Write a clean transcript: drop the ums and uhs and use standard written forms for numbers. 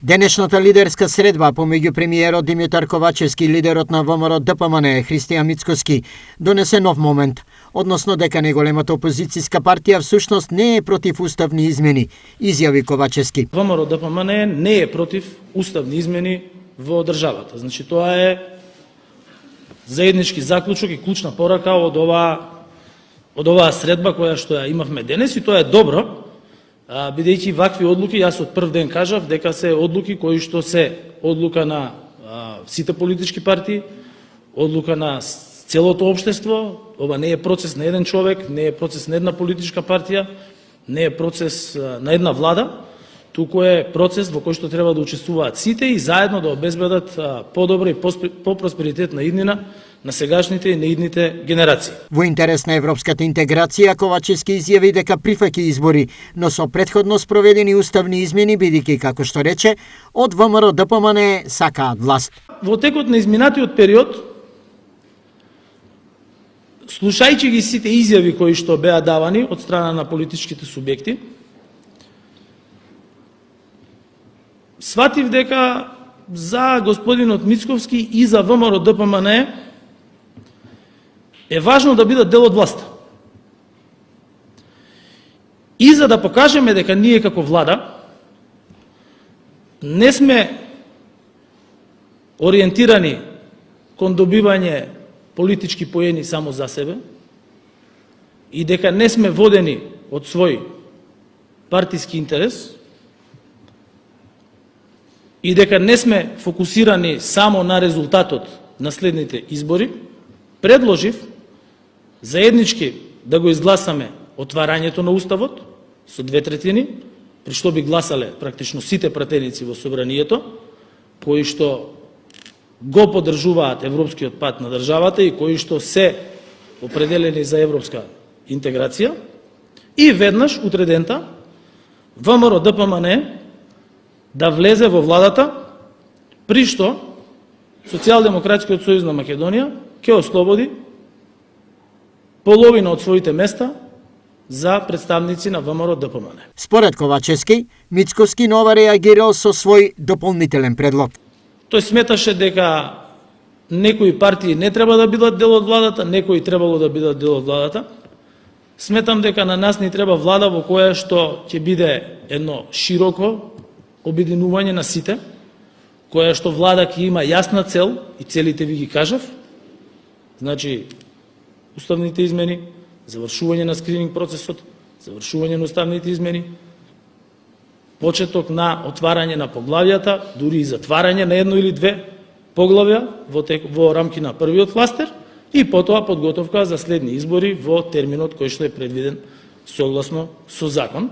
Денешната лидерска средба помеѓу премиерот Димитар Ковачевски и лидерот на ВМРО ДПМН Христијан Мицкоски донесе нов момент, односно дека неголемата опозицијска партија всушност не е против уставни измени, изјави Ковачевски. ВМРО ДПМН не е против уставни измени во државата. Значи тоа е заеднички заклучок и клучна порака од оваа средба која што ја имавме денес, и тоа е добро, бидејќи вакви одлуки, јас од прв ден кажав дека се одлуки кои што се одлука на сите политички партии, одлука на целото општество. Ова не е процес на еден човек, не е процес на една политичка партија, не е процес на една влада, туку е процес во кој што треба да учествуваат сите и заедно да обезбедат подобра и попросперитетна иднина на сегашните и наидните генерации. Во интерес на европската интеграција, Ковачевски изјави дека прифаќа избори, но со претходно спроведени уставни измени, бидејќи, како што рече, од ВМРО ДПМН сакаат власт. Во текот на изминатиот период, слушајќи ги сите изјави кои што беа давани од страна на политичките субјекти, сватив дека за господинот Мицковски и за ВМРО ДПМН е важно да бидат дел од власта. И за да покажеме дека ние како влада не сме ориентирани кон добивање политички поени само за себе и дека не сме водени од свој партиски интерес и дека не сме фокусирани само на резултатот на следните избори, предложив заеднички да го изгласаме отварањето на Уставот со 2/3, при што би гласале практично сите пратеници во Собранието, кои што го поддржуваат европскиот пат на државата и кои што се определени за европска интеграција, и веднаш утре дента ВМРО ДПМН да влезе во владата, при што Социјалдемократскиот сојуз на Македонија ќе ослободи половина од своите места за представници на ВМРО ДПМН. Според Ковачевски, Мицковски нова реагирал со свој дополнителен предлог. Тој сметаше дека некои партии не треба да бидат дел од владата, некои требало да бидат дел од владата. Сметам дека на нас ни треба влада во која што ќе биде едно широко обединување на сите, која што влада ќе има јасна цел и целите ви ги кажав, значи уставните измени, завршување на скрининг процесот, завршување на уставните измени, почеток на отварање на поглавјата, дури и затварање на едно или две поглавја во рамки на првиот кластер и потоа подготовка за следни избори во терминот кој што е предвиден согласно со закон.